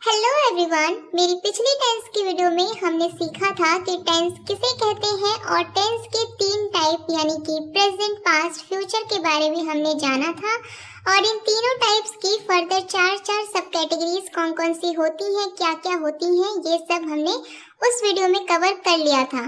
Hello everyone, मेरी पिछली tense की वीडियो में हमने सीखा था कि टेंस किसे कहते हैं और टेंस के तीन टाइप यानी कि प्रेजेंट, पास्ट, फ्यूचर के बारे में हमने जाना था। और इन तीनों टाइप्स की फर्दर चार सब कैटेगरीज कौन कौन सी होती हैं, क्या क्या होती हैं, ये सब हमने उस वीडियो में कवर कर लिया था।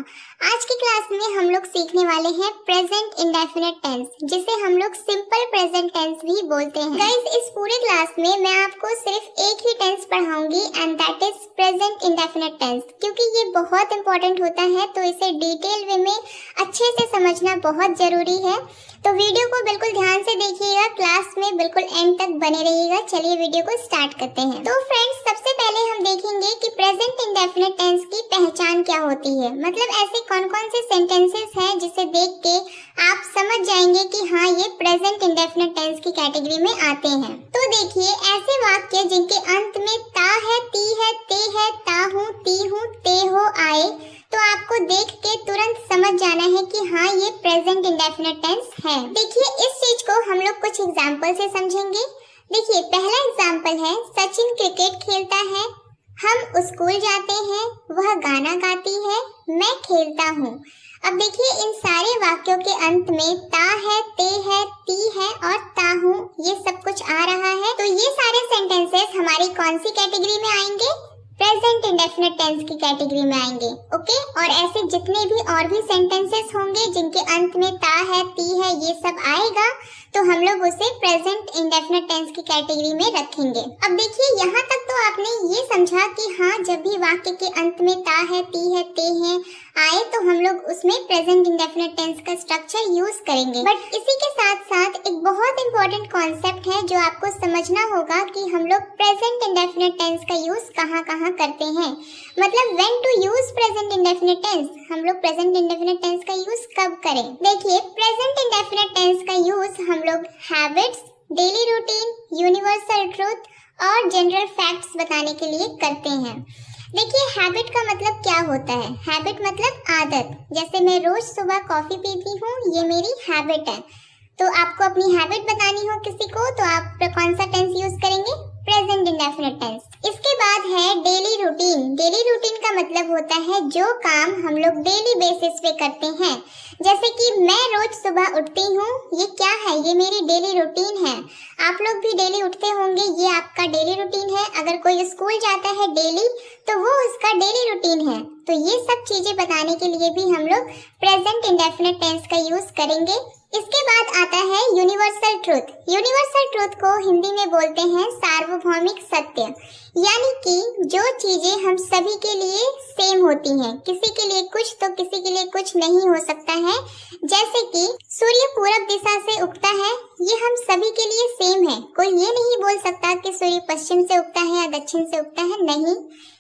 आज की क्लास में हम लोग सीखने वाले हैं प्रेजेंट इंडेफिनिट टेंस, जिसे हम लोग सिंपल प्रेजेंट टेंस भी बोलते हैं। गाइस, इस पूरे क्लास में मैं आपको सिर्फ एक ही टेंस पढ़ाऊंगी and that is present indefinite tense, क्योंकि ये बहुत इंपॉर्टेंट होता है, तो इसे डिटेल वे में अच्छे से समझना बहुत जरूरी है। तो वीडियो को बिल्कुल ध्यान से देखिएगा, क्लास में बिल्कुल एंड तक बने रहिएगा। चलिए वीडियो को स्टार्ट करते हैं। तो फ्रेंड्स, सबसे पहले हम देखेंगे कि प्रेजेंट इंडेफिनिट टेंस की पहचान क्या होती है। मतलब ऐसे कौन कौन से सेंटेंसेस हैं जिसे देख के आप समझ जाएंगे कि हाँ, ये प्रेजेंट इंडेफिनिट टेंस की कैटेगरी में आते हैं। तो देखिए, ऐसे वाक्य जिनके अंत में ता है, ती है, ते है, ता हूँ, ती हूँ, ते हो आए, तो आपको देख के तुरंत समझ जाना है कि हाँ, ये प्रेजेंट इंडेफिनिट टेंस है। देखिए, इस चीज को हम लोग कुछ एग्जाम्पल से समझेंगे। देखिए, पहला एग्जाम्पल है, सचिन क्रिकेट खेलता है, हम स्कूल जाते हैं, वह गाना गाती है, मैं खेलता हूँ। अब देखिए, इन सारे वाक्यों के अंत में ता है, ते है, ती है और ता हूँ, ये सब कुछ आ रहा है। तो ये सारे सेंटेंसेस हमारी कौन सी कैटेगरी में आएंगे? प्रेजेंट इंडेफिनिट टेंस की कैटेगरी में आएंगे। ओके, और ऐसे जितने भी और भी सेंटेंसेस होंगे जिनके अंत में ता है, ती है, ये सब आएगा, तो हम लोग उसे प्रेजेंट इंडेफिनिट टेंस की कैटेगरी में रखेंगे। अब देखिए, यहाँ तक तो आपने ये समझा कि हाँ, जब भी वाक्य के अंत में ता है, ती है, ते है आए, तो हम लोग उसमें प्रेजेंट इंडेफिनिट टेंस का स्ट्रक्चर यूज करेंगे। बट इसी के साथ साथ एक बहुत इंपॉर्टेंट कॉन्सेप्ट है जो आपको समझना होगा कि हम लोग प्रेजेंट इंडेफिनिट टेंस का यूज कहाँ कहाँ करते हैं। मतलब when to use present indefinite tense, हम लोग प्रेजेंट इंडेफिनिट टेंस का यूज कब करें। देखिए, प्रेजेंट इंडेफिनिट टेंस का यूज हम लोग habits, daily routine, universal truth और जनरल फैक्ट्स बताने के लिए करते हैं। देखिए, हैबिट का मतलब क्या होता है? हैबिट मतलब आदत। जैसे मैं रोज सुबह कॉफी पीती हूँ, ये मेरी हैबिट है। तो आपको अपनी हैबिट बतानी हो किसी को, तो आप कौन सा टेंस यूज करेंगे? Present indefinite tense. इसके बाद है डेली रूटीन। डेली रूटीन का मतलब होता है जो काम हम लोग डेली बेसिस पे करते हैं। जैसे कि मैं रोज सुबह उठती हूँ, ये क्या है? ये मेरी डेली रूटीन है। आप लोग भी डेली उठते होंगे, ये आपका डेली रूटीन है। अगर कोई स्कूल जाता है डेली, तो वो उसका डेली रूटीन है। तो ये सब चीजें बताने के लिए भी हम लोग प्रेजेंट इंडेफिनिट टेंस का यूज करेंगे। इसके बाद आता है यूनिवर्सल ट्रूथ। यूनिवर्सल ट्रूथ को हिंदी में बोलते हैं सार्वभौमिक सत्य, यानी कि जो चीजें हम सभी के लिए सेम होती हैं, किसी के लिए कुछ तो किसी के लिए कुछ नहीं हो सकता है। जैसे कि सूर्य पूरब दिशा से उगता है, ये हम सभी के लिए सेम है। कोई ये नहीं बोल सकता कि सूर्य पश्चिम से उगता है या दक्षिण से उगता है, नहीं।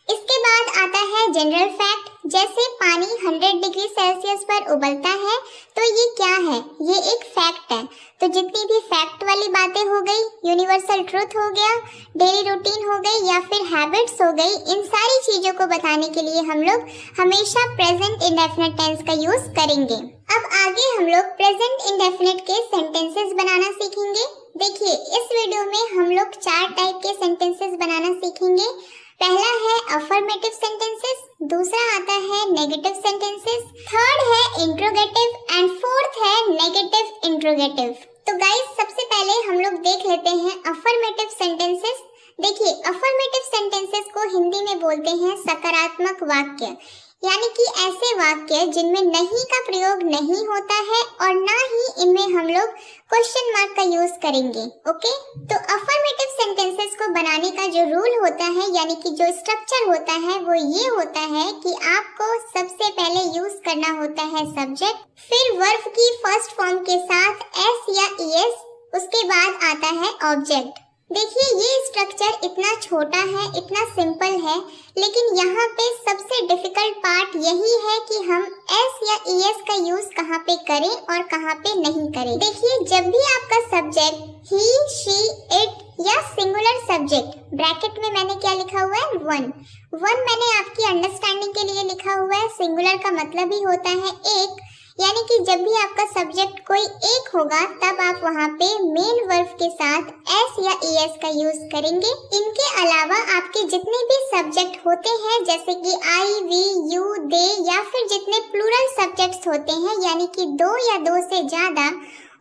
इसके बाद आता है जनरल फैक्ट। जैसे पानी 100 डिग्री सेल्सियस पर उबलता है, तो ये क्या है? ये एक फैक्ट है। तो जितनी भी फैक्ट वाली बातें हो गई, यूनिवर्सल ट्रूथ हो गया, डेली रूटीन हो गई या फिर हैबिट्स हो गई, इन सारी चीजों को बताने के लिए हम लोग हमेशा प्रेजेंट इंडेफिनिट टेंस का यूज करेंगे। अब आगे हम लोग प्रेजेंट इंडेफिनिट के सेंटेंसेस बनाना सीखेंगे। देखिए, इस वीडियो में हम लोग 4 टाइप के सेंटेंसेस बनाना सीखेंगे। पहला है अफर्मेटिव सेंटेंसेस, दूसरा आता है नेगेटिव सेंटेंसेस, थर्ड है इंट्रोगेटिव एंड फोर्थ है नेगेटिव इंट्रोगेटिव। तो गाइस, सबसे पहले हम लोग देख लेते हैं अफर्मेटिव सेंटेंसेस। देखिए, अफर्मेटिव सेंटेंसेस को हिंदी में बोलते हैं सकारात्मक वाक्य, यानी कि ऐसे वाक्य जिनमें नहीं का प्रयोग नहीं होता है और ना ही इनमें हम लोग क्वेश्चन मार्क का यूज करेंगे। ओके, तो अफर्मेटिव सेंटेंसेस को बनाने का जो रूल होता है, यानी कि जो स्ट्रक्चर होता है, वो ये होता है कि आपको सबसे पहले यूज करना होता है सब्जेक्ट, फिर वर्ब की फर्स्ट फॉर्म के साथ एस या ईएस, उसके बाद आता है ऑब्जेक्ट। देखिए, ये स्ट्रक्चर इतना छोटा है, इतना सिंपल है, लेकिन यहाँ पे सबसे डिफिकल्ट पार्ट यही है कि हम एस या ईएस का यूज कहाँ पे करें और कहाँ पे नहीं करें। देखिए, जब भी आपका सब्जेक्ट ही, शी, इट या सिंगुलर सब्जेक्ट, ब्रैकेट में मैंने क्या लिखा हुआ है? वन मैंने आपकी अंडरस्टैंडिंग के लिए लिखा हुआ है। सिंगुलर का मतलब ही होता है एक, यानी कि जब भी आपका सब्जेक्ट कोई एक होगा तब आप वहाँ पे मेन वर्ब के साथ एस या ईएस का यूज करेंगे। इनके अलावा आपके जितने भी सब्जेक्ट होते हैं जैसे कि आई, वी, यू, दे या फिर जितने प्लूरल सब्जेक्ट्स होते हैं यानी कि दो या दो से ज्यादा,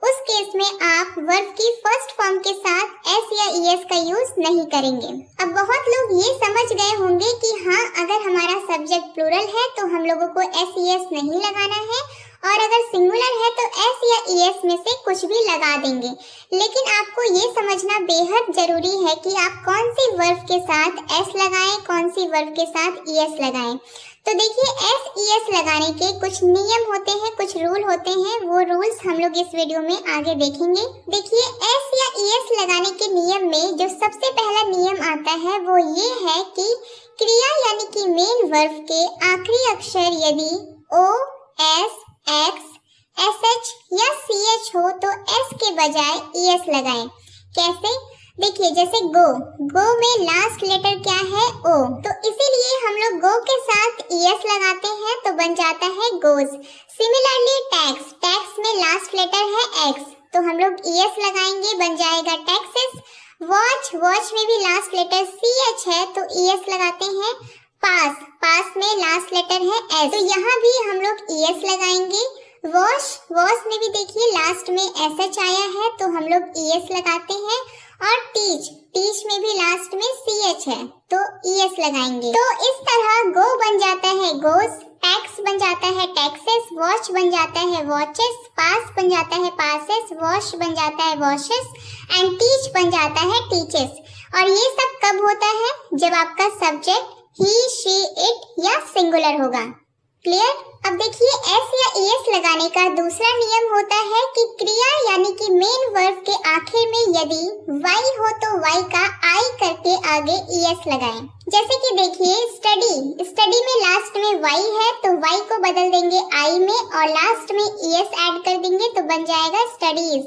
उस केस में आप वर्ब की फर्स्ट फॉर्म के साथ एस या ईएस का यूज नहीं करेंगे। अब बहुत लोग ये समझ गए होंगे कि हाँ, अगर हमारा सब्जेक्ट प्लूरल है तो हम लोगों को एस ईएस नहीं लगाना है और अगर सिंगुलर है तो एस या ईएस में से कुछ भी लगा देंगे। लेकिन आपको ये समझना बेहद जरूरी है कि आप कौन सी वर्ब के साथ एस लगाएं, कौन सी वर्ब के साथ ईएस लगाएं। तो देखिए, एस ईएस लगाने के कुछ नियम होते हैं, कुछ रूल होते हैं। वो रूल्स हम लोग इस वीडियो में आगे देखेंगे। देखिए, एस या ईएस लगाने के नियम में जो सबसे पहला नियम आता है वो ये है कि क्रिया यानी कि मेन वर्ब के आखिरी अक्षर यदि ओ, एस, एक्स, एसएच या सीएच हो तो एस के बजाय ईएस लगाएं। कैसे? देखिए, जैसे गो में लास्ट लेटर क्या है? ओ। तो इसीलिए हम लोग गो के साथ ईएस लगाते हैं तो बन जाता है गोज। सिमिलरली टैक्स में लास्ट लेटर है एक्स तो हम लोग ईएस लगाएंगे, बन जाएगा टैक्सेस। वॉच में भी लास्ट लेटर सीएच है तो ईएस लगाते हैं। पास में लास्ट लेटर है एस तो यहाँ भी हम लोग ईएस लगाएंगे। वॉश में भी देखिए लास्ट में एसएच आया है तो हम लोग ईएस लगाते हैं। और टीच में भी लास्ट में सीएच है तो ईएस लगाएंगे। तो इस तरह गो बन जाता है गोज, टैक्स बन जाता है टैक्सेस, वॉच बन जाता है वॉचेस, पास बन जाता है पासेस, वॉश बन जाता है वॉशेस एंड टीच बन जाता है टीचेस। और ये सब कब होता है? जब आपका सब्जेक्ट ही, शी, इट या सिंगुलर होगा। क्लियर? अब देखिए, एस या ईएस लगाने का दूसरा नियम होता है कि क्रिया यानी कि मेन वर्ब के आखिर में यदि वाई हो तो वाई का आई करके आगे ईएस लगाएं। जैसे कि देखिए, स्टडी में लास्ट में वाई है तो वाई को बदल देंगे आई में और लास्ट में ईएस ऐड कर देंगे तो बन जाएगा स्टडीज।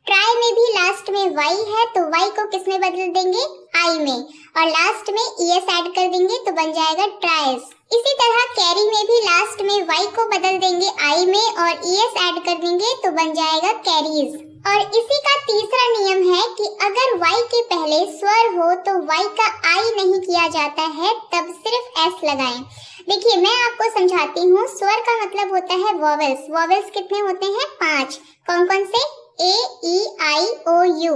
ट्राई में भी लास्ट में वाई है तो वाई को किस में बदल देंगे? आई में और लास्ट में ईएस ऐड कर देंगे तो बन जाएगा ट्राइज। इसी तरह कैरी में भी लास्ट में वाई को बदल देंगे आई में और ईएस ऐड कर देंगे तो बन जाएगा कैरीज। और इसी का तीसरा नियम है कि अगर वाई के पहले स्वर हो तो वाई का आई नहीं किया जाता है, तब सिर्फ एस लगाएं। देखिए, मैं आपको समझाती हूँ। स्वर का मतलब होता है वॉवेल्स। वॉवेल्स कितने होते हैं? 5। कौन कौन से? ए, ई, आई, ओ, यू।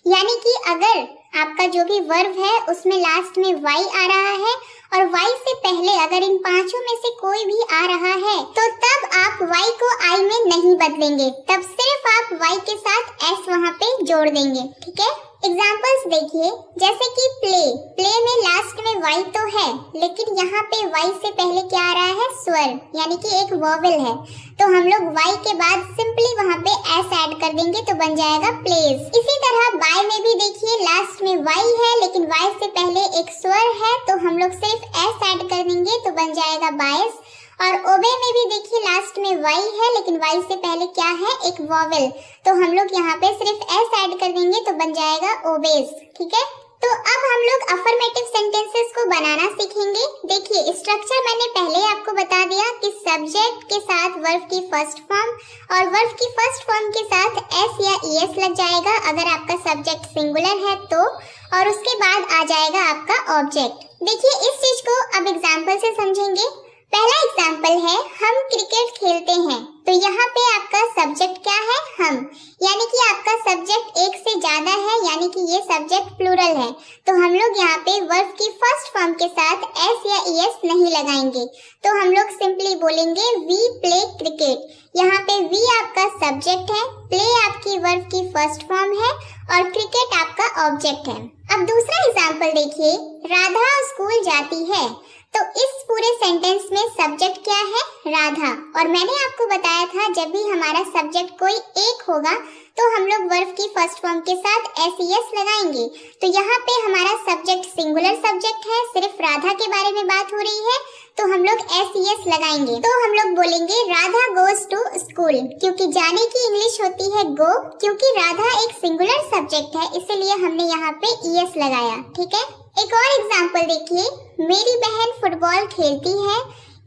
यानी कि अगर आपका जो भी वर्ब है उसमें लास्ट में वाई आ रहा है और वाई से पहले अगर इन पांचों में से कोई भी आ रहा है तो तब आप वाई को आई में नहीं बदलेंगे, तब सिर्फ आप वाई के साथ एस वहाँ पे जोड़ देंगे। ठीक है? एग्जाम्पल्स देखिए, जैसे कि प्ले में लास्ट में वाई तो है लेकिन यहाँ पे वाई से पहले क्या आ रहा है? स्वर, यानी कि एक वॉवेल है तो हम लोग वाई के बाद सिंपली वहाँ पे एस ऐड कर देंगे तो बन जाएगा प्लेस। इसी तरह बाय में भी देखिए, लास्ट में वाई है लेकिन वाई से पहले एक स्वर है तो हम लोग सिर्फ एस ऐड कर देंगे तो बन जाएगा बायस। और ओबे में भी देखिए, लास्ट में वाई है लेकिन वाई से पहले क्या है? एक वॉवेल तो हम लोग यहाँ पे सिर्फ एस ऐड कर देंगे तो बन जाएगा ओबेस। ठीक है? तो अब हम लोग अफर्मेटिव सेंटेंसेस को बनाना सीखेंगे। देखिए, स्ट्रक्चर मैंने पहले आपको बता दिया कि सब्जेक्ट के साथ वर्ब की फर्स्ट फॉर्म और वर्ब की फर्स्ट फॉर्म के साथ एस या ईएस लग जाएगा अगर आपका सब्जेक्ट सिंगुलर है तो, और उसके बाद आ जाएगा आपका ऑब्जेक्ट। देखिए, इस चीज को अब एग्जाम्पल से समझेंगे। पहला एग्जाम्पल है, हम क्रिकेट खेलते हैं। तो यहाँ पे आपका सब्जेक्ट क्या है? हम, यानी कि आपका सब्जेक्ट एक से ज्यादा है, यानी कि ये सब्जेक्ट प्लूरल है तो हम लोग यहाँ पे वर्ब की फर्स्ट फॉर्म के साथ एस या ईएस नहीं लगाएंगे तो हम लोग सिंपली बोलेंगे वी प्ले क्रिकेट। यहाँ पे वी आपका सब्जेक्ट है, प्ले आपकी वर्ब की फर्स्ट फॉर्म है और क्रिकेट आपका ऑब्जेक्ट है। अब दूसरा एग्जाम्पल देखिए, राधा स्कूल जाती है। तो इस पूरे सेंटेंस में सब्जेक्ट क्या है? राधा। और मैंने आपको बताया था जब भी हमारा सब्जेक्ट कोई एक होगा तो हम लोग वर्ब की फर्स्ट फॉर्म के साथ एस ईएस लगाएंगे। तो यहाँ पे हमारा सब्जेक्ट सिंगुलर सब्जेक्ट है, सिर्फ राधा के बारे में बात हो रही है तो हम लोग एस ईएस लगाएंगे। तो हम लोग बोलेंगे राधा गोज टू स्कूल, क्योंकि जाने की इंग्लिश होती है गो, क्योंकि राधा एक सिंगुलर सब्जेक्ट है इसलिए हमने यहाँ पे ईएस लगाया। ठीक है? एक और एग्जाम्पल देखिए, मेरी बहन फुटबॉल खेलती है।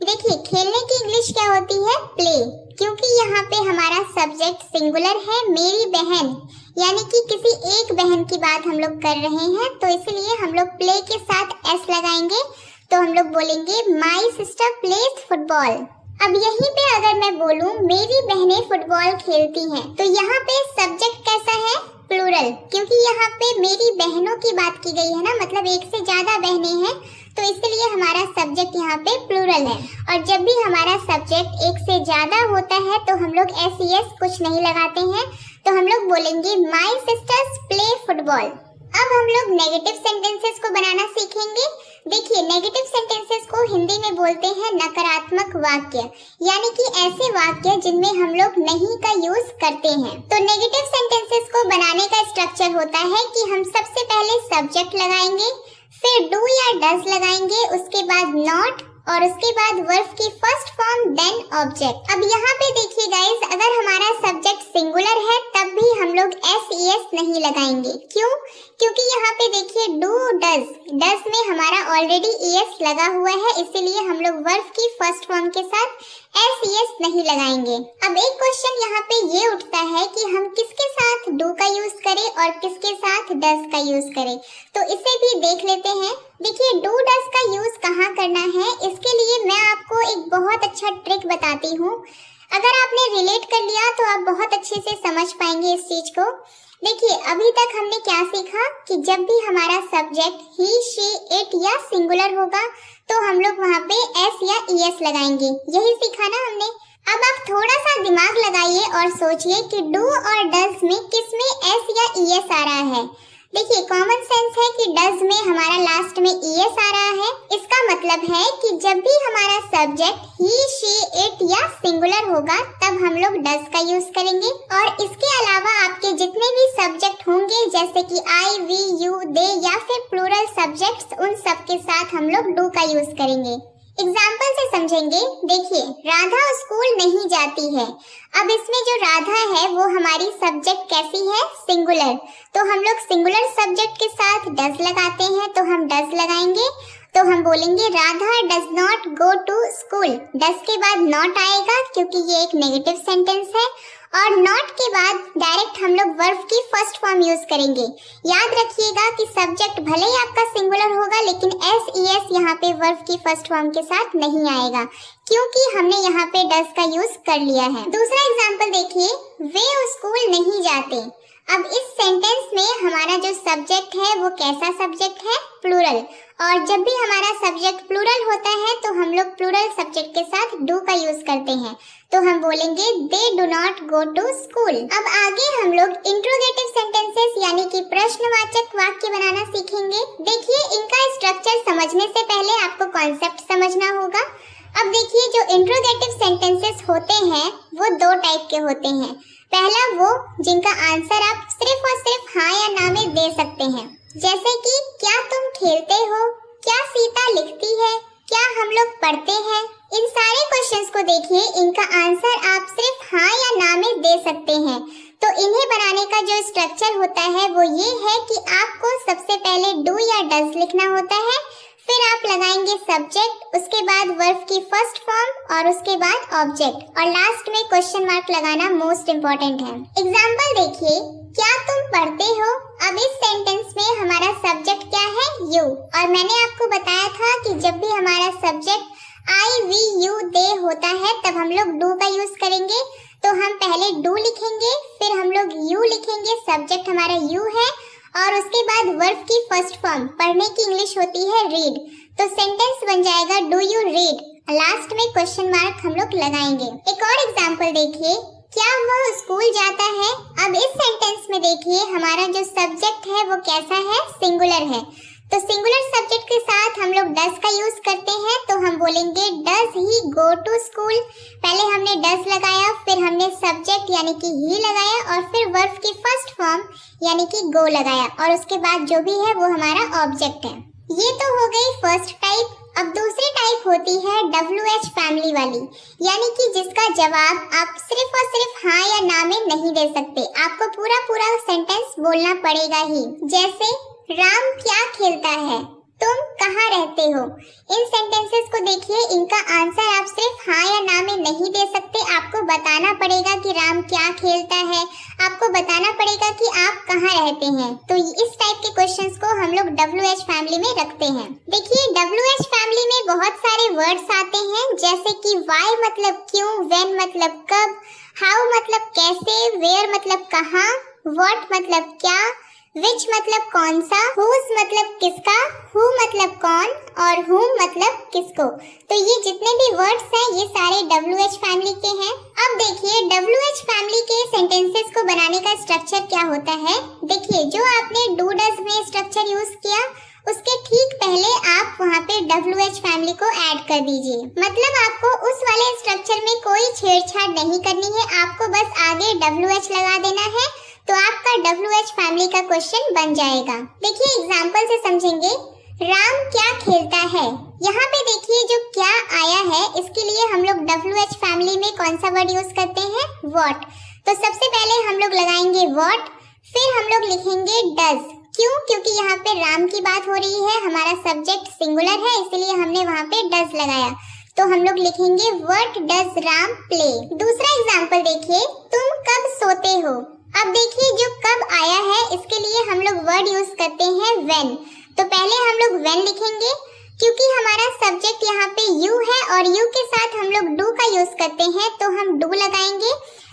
देखिए, खेलने की इंग्लिश क्या होती है? प्ले। क्योंकि यहाँ पे हमारा सब्जेक्ट सिंगुलर है, मेरी बहन, यानी कि किसी एक बहन की बात हम लोग कर रहे हैं, तो इसलिए हम लोग प्ले के साथ एस लगाएंगे, तो हम लोग बोलेंगे माई सिस्टर प्लेज फुटबॉल। अब यहीं पे अगर मैं बोलूं मेरी बहनें फुटबॉल खेलती हैं, तो यहाँ पे सब्जेक्ट कैसा है? प्लूरल। क्योंकि यहाँ पे मेरी बहनों की बात की गई है ना, मतलब एक से ज्यादा बहनें हैं, तो इसलिए हमारा सब्जेक्ट यहाँ पे प्लूरल है। और जब भी हमारा सब्जेक्ट एक से ज्यादा होता है तो हम लोग एस कुछ नहीं लगाते हैं, तो हम लोग बोलेंगे माई सिस्टर्स प्ले फुटबॉल। अब हम लोग नेगेटिव सेंटेंसेस को बनाना सीखेंगे। देखिए, नेगेटिव सेंटेंसेस को हिंदी में बोलते हैं नकारात्मक वाक्य, यानी कि ऐसे वाक्य जिनमें हम लोग नहीं का यूज करते हैं। तो नेगेटिव सेंटेंसेस को बनाने का स्ट्रक्चर होता है कि हम सबसे पहले सब्जेक्ट लगाएंगे, फिर डू या डज लगाएंगे, उसके बाद नॉट, और उसके बाद वर्ब की फर्स्ट फॉर्म देन ऑब्जेक्ट। अब यहाँ पे देखिए गाइस, अगर हमारा सब्जेक्ट सिंगुलर है तब भी हम लोग एस नहीं लगाएंगे। क्यों? क्योंकि यहाँ पे देखिए डू डज, डज में हमारा ऑलरेडी एस लगा हुआ है, इसीलिए हम लोग वर्ब की फर्स्ट फॉर्म के साथ एस नहीं लगाएंगे। अब एक क्वेश्चन यहाँ पे ये उठता है कि हम किसके साथ डू का यूज करें और किसके साथ डज का यूज करें, तो इसे भी देख लेते हैं। देखिए, डू डज का यूज कहाँ करना है, इसके लिए मैं आपको एक बहुत अच्छा ट्रिक बताती हूँ। अगर आपने रिलेट कर लिया तो आप बहुत अच्छे से समझ पाएंगे इस चीज को। देखिए, अभी तक हमने क्या सीखा कि जब भी हमारा सब्जेक्ट ही, शी, इट या सिंगुलर होगा तो हम लोग वहाँ पे एस या ईएस लगाएंगे। यही सीखा ना हमने। अब आप थोड़ा सा दिमाग लगाइए और सोचिए कि डू और डज में किसमें एस या ईएस आ रहा है। देखिए, कॉमन सेंस है कि डज में हमारा लास्ट में ईएस आ रहा है। इसका मतलब है कि जब भी हमारा सब्जेक्ट ही, शी, इट या सिंगुलर होगा तब हम लोग डज का यूज करेंगे। और इसके अलावा आपके जितने भी सब्जेक्ट होंगे, जैसे कि आई, वी, यू, दे या फिर प्लूरल सब्जेक्ट्स, उन सब के साथ हम लोग डू का यूज करेंगे। एग्जाम्पल से समझेंगे। देखिए, राधा स्कूल नहीं जाती है। अब इसमें जो राधा है वो हमारी सब्जेक्ट कैसी है? सिंगुलर। तो हम लोग सिंगुलर सब्जेक्ट के साथ डज लगाते हैं, तो हम डज लगाएंगे, तो हम बोलेंगे Radha does not go to school. Does के बाद नॉट आएगा क्योंकि ये एक नेगेटिव सेंटेंस है, और नॉट के बाद डायरेक्ट हम लोग वर्ब की फर्स्ट फॉर्म यूज करेंगे। याद रखिएगा कि सब्जेक्ट भले ही आपका सिंगुलर होगा, लेकिन एस यहाँ पे वर्ब की फर्स्ट फॉर्म के साथ नहीं आएगा, क्योंकि हमने यहाँ पे डज का यूज कर लिया है। दूसरा एग्जाम्पल देखिए, वे स्कूल नहीं जाते। अब इस सेंटेंस में हमारा जो सब्जेक्ट है वो कैसा सब्जेक्ट है? प्लूरल। और जब भी हमारा सब्जेक्ट प्लूरल होता है तो हम लोग प्लूरल सब्जेक्ट के साथ डू का यूज करते हैं, तो हम बोलेंगे they do not go to school. अब आगे हम लोग इंट्रोगेटिव सेंटेंसेस यानी कि प्रश्नवाचक वाक्य बनाना सीखेंगे। देखिए, इनका स्ट्रक्चर समझने से पहले आपको कॉन्सेप्ट समझना होगा। अब देखिए, जो इंट्रोगेटिव सेंटेंसेस होते हैं वो दो टाइप के होते हैं। पहला वो जिनका आंसर आप सिर्फ और सिर्फ हाँ या ना में दे सकते हैं, जैसे कि क्या तुम खेलते हो, क्या सीता लिखती है, क्या हम लोग पढ़ते हैं। इन सारे क्वेश्चंस को देखिए, इनका आंसर आप सिर्फ हाँ या ना में दे सकते हैं। तो इन्हें बनाने का जो स्ट्रक्चर होता है वो ये है कि आपको सबसे पहले डू या डज लिखना होता है, फिर आप लगाएंगे सब्जेक्ट, उसके बाद वर्ब की फर्स्ट फॉर्म और उसके बाद ऑब्जेक्ट, और लास्ट में क्वेश्चन मार्क लगाना मोस्ट इम्पोर्टेंट है। एग्जाम्पल देखिए, क्या तुम पढ़ते हो। अब इस सेंटेंस में हमारा सब्जेक्ट क्या है? यू। और मैंने आपको बताया था कि जब भी हमारा सब्जेक्ट आई, वी, यू, दे होता है तब हम लोग डू का यूज करेंगे। तो हम पहले डू लिखेंगे, फिर हम लोग यू लिखेंगे, सब्जेक्ट हमारा यू है, और उसके बाद वर्ब की फर्स्ट फॉर्म, पढ़ने की इंग्लिश होती है रीड, तो सेंटेंस बन जाएगा डू यू रीड। लास्ट में क्वेश्चन मार्क हम लोग लगाएंगे। एक और एग्जांपल देखिए, क्या वह स्कूल जाता है। अब इस सेंटेंस में देखिए हमारा जो सब्जेक्ट है वो कैसा है? सिंगुलर है। तो सिंगुलर सब्जेक्ट के साथ हम लोग डज का यूज करते हैं, तो हम बोलेंगे does he go to school. पहले हमने डज लगाया, फिर हमने सब्जेक्ट यानी कि ही लगाया, और फिर वर्ब की फर्स्ट फॉर्म यानी कि गो लगाया, और उसके बाद जो भी है वो हमारा ऑब्जेक्ट है। ये तो हो गई फर्स्ट टाइप। अब दूसरी टाइप होती है WH फैमिली वाली, यानी कि जिसका जवाब आप सिर्फ और सिर्फ हाँ या ना में नहीं दे सकते, आपको पूरा पूरा सेंटेंस बोलना पड़ेगा ही। जैसे राम क्या खेलता है, तुम कहाँ रहते हो। इन सेंटेंसेस को देखिए, इनका आंसर आप सिर्फ हाँ या ना में नहीं दे सकते। आपको बताना पड़ेगा कि राम क्या खेलता है, आपको बताना पड़ेगा कि आप कहाँ रहते हैं। तो इस टाइप के क्वेश्चंस को हम लोग WH फैमिली में रखते हैं। देखिए WH फैमिली में बहुत सारे वर्ड्स आते हैं, जैसे कि why मतलब क्यों, when मतलब कब, how मतलब कैसे, where मतलब कहाँ, what मतलब क्या, which मतलब कौन सा, whose मतलब किसका, who मतलब कौन और whom मतलब किसको। तो ये जितने भी वर्ड्स हैं ये सारे WH फैमिली के हैं। अब देखिए WH फैमिली के सेंटेंसेस को बनाने का स्ट्रक्चर क्या होता है। देखिए जो आपने डू डज में स्ट्रक्चर यूज किया उसके ठीक पहले आप वहाँ पे WH फैमिली को ऐड कर दीजिए। मतलब आपको उस वाले स्ट्रक्चर में कोई छेड़छाड़ नहीं करनी है, आपको बस आगे WH लगा देना है, तो आपका WH फैमिली का क्वेश्चन बन जाएगा। देखिए एग्जांपल से समझेंगे। राम क्या खेलता है, यहाँ पे देखिए जो क्या आया है इसके लिए हम लोग WH फैमिली में कौन सा वर्ड यूज करते हैं, व्हाट। तो सबसे पहले हम लोग लगाएंगे व्हाट, फिर हम लोग लिखेंगे डज। क्यों? क्योंकि यहाँ पे राम की बात हो रही है, हमारा सब्जेक्ट सिंगुलर है, इसलिए हमने वहाँ पे डज लगाया। तो हम लोग लिखेंगे व्हाट डज राम प्ले। दूसरा एग्जांपल देखिए, तुम कब सोते हो। अब देखिए जो कब आया है इसके लिए हम लोग वर्ड यूज करते हैं व्हेन। तो पहले हम लोग व्हेन लिखेंगे, क्योंकि हमारा सब्जेक्ट यहाँ पे यू है और यू के साथ हम लोग डू का यूज करते हैं, तो हम डू लगाएंगे।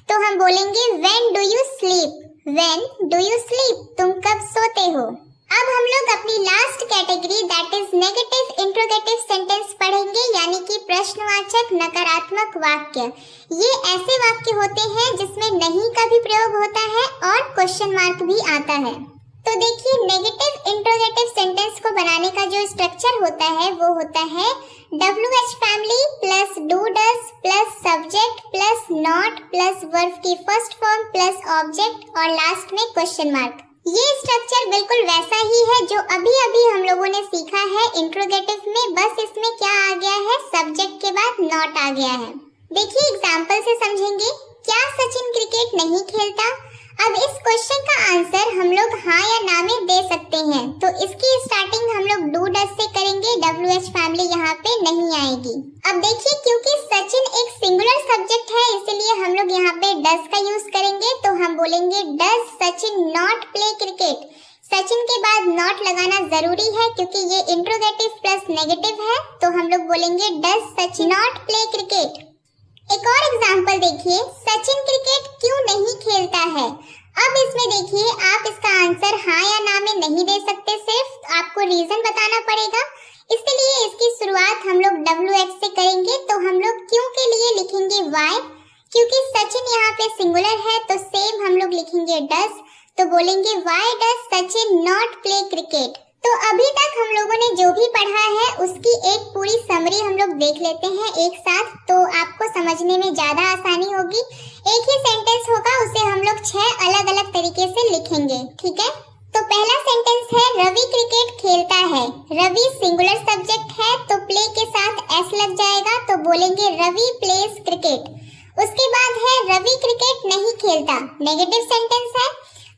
तो हम बोलेंगे when do you sleep, when do you sleep, तुम कब सोते हो। अब हम लोग अपनी last category that is negative interrogative sentence पढ़ेंगे, यानी कि प्रश्नवाचक नकारात्मक वाक्य। ये ऐसे वाक्य होते हैं जिसमें नहीं का भी प्रयोग होता है और क्वेश्चन मार्क भी आता है। तो देखिए नेगेटिव इंट्रोगेटिव सेंटेंस को बनाने का जो स्ट्रक्चर होता है वो होता है WH family plus do does plus subject plus not plus verb की फर्स्ट फॉर्म प्लस ऑब्जेक्ट और लास्ट में क्वेश्चन मार्क। ये स्ट्रक्चर बिल्कुल वैसा ही है जो अभी अभी हम लोगों ने सीखा है इंट्रोगेटिव में, बस इसमें क्या आ गया है, सब्जेक्ट के बाद नॉट आ गया है। देखिए एग्जांपल से समझेंगे। क्या सचिन क्रिकेट नहीं खेलता। अब इस क्वेश्चन का आंसर हम लोग हाँ या ना में दे सकते हैं, तो इसकी स्टार्टिंग हम लोग डू डज से करेंगे, WH फैमिली यहाँ पे नहीं आएगी। अब देखिए क्योंकि सचिन एक सिंगुलर सब्जेक्ट है इसलिए हम लोग यहाँ पे डज का यूज करेंगे। तो हम बोलेंगे does Sachin not play cricket. Sachin के बाद नॉट लगाना जरूरी है क्योंकि ये इंट्रोगेटिव प्लस नेगेटिव है, तो हम लोग बोलेंगे does Sachin not play cricket. एक और एग्जांपल देखिए, सचिन क्रिकेट क्यों नहीं खेलता है। अब इसमें देखिए आप इसका आंसर हाँ या ना में नहीं दे सकते, सिर्फ आपको रीजन बताना पड़ेगा। इसलिए इसकी शुरुआत हम लोग WH से करेंगे। तो हम लोग क्यों के लिए लिखेंगे वाई, क्योंकि सचिन यहाँ पे सिंगुलर है, तो सेम हम लोग लिखेंगे डज। तो बोलेंगे why does Sachin not play cricket. तो अभी तक हम लोगों ने जो भी पढ़ा है उसकी एक पूरी समरी हम लोग देख लेते हैं एक साथ, तो आपको समझने में ज्यादा आसानी होगी। एक ही सेंटेंस होगा, उसे हम लोग 6 अलग अलग तरीके से लिखेंगे, ठीक है। तो पहला सेंटेंस है रवि क्रिकेट खेलता है। रवि सिंगुलर सब्जेक्ट है तो प्ले के साथ एस लग जाएगा, तो बोलेंगे रवि प्लेज क्रिकेट। उसके बाद है रवि क्रिकेट नहीं खेलता, नेगेटिव सेंटेंस है,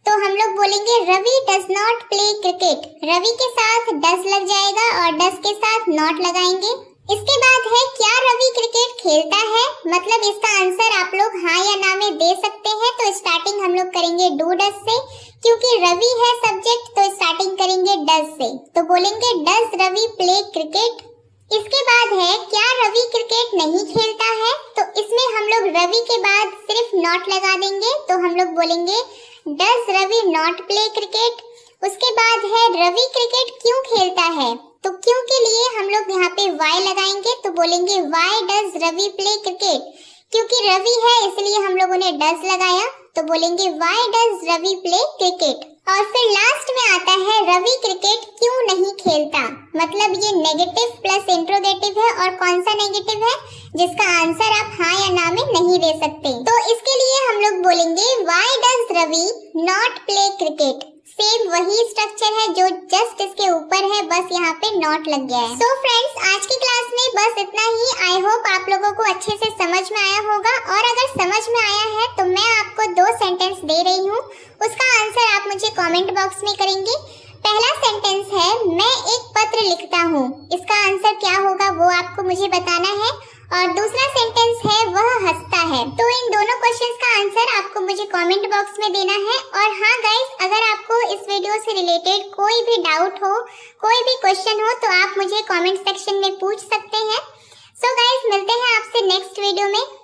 तो हम लोग बोलेंगे Ravi does not play cricket. Ravi के साथ डज लग जाएगा और डज के साथ नॉट लगाएंगे। इसके बाद है क्या रवि क्रिकेट खेलता है, मतलब इसका आंसर आप लोग हाँ या ना में दे सकते हैं। तो स्टार्टिंग हम लोग करेंगे डू डज से, क्योंकि रवि है सब्जेक्ट, तो स्टार्टिंग करेंगे डज से। तो बोलेंगे डज रवि प्ले क्रिकेट। इसके बाद है क्या रवि क्रिकेट नहीं खेलता है, तो इसमें हम लोग रवि के बाद सिर्फ नॉट लगा देंगे। तो हम लोग बोलेंगे does Ravi not play cricket. उसके बाद है रवि क्रिकेट क्यों खेलता है, तो क्यों के लिए हम लोग यहाँ पे वाई लगाएंगे। तो बोलेंगे why does Ravi play cricket, क्योंकि रवि है इसलिए हम लोगों ने डज लगाया। तो बोलेंगे why does Ravi play cricket. और फिर लास्ट में आता है रवि क्रिकेट क्यों नहीं खेलता, मतलब ये नेगेटिव प्लस इंट्रोगेटिव है, और कौन सा नेगेटिव है जिसका आंसर आप हाँ या ना में नहीं दे सकते। तो इसके लिए हम लोग बोलेंगे why does Ravi not play cricket. Same वही स्ट्रक्चर है जो जस्ट इसके ऊपर है, बस यहाँ पे नॉट लग गया है। सो फ्रेंड्स आज की क्लास में बस इतना ही। आई होप आप लोगों को अच्छे से समझ में आया होगा, और अगर समझ में आया है तो मैं आपको 2 सेंटेंस दे रही हूँ, उसका आंसर आप मुझे कमेंट बॉक्स में करेंगे। पहला सेंटेंस है मैं एक पत्र लिखता हूँ। इसका आंसर क्या होगा वो आपको मुझे बताना है। और दूसरा सेंटेंस है वह हंसता है। तो इन दोनों क्वेश्चंस का आंसर आपको मुझे कमेंट बॉक्स में देना है। और हाँ गाइस, अगर आपको इस वीडियो से रिलेटेड कोई भी डाउट हो, कोई भी क्वेश्चन हो तो आप मुझे कमेंट सेक्शन में पूछ सकते हैं। सो गाइस, मिलते हैं आपसे नेक्स्ट वीडियो में।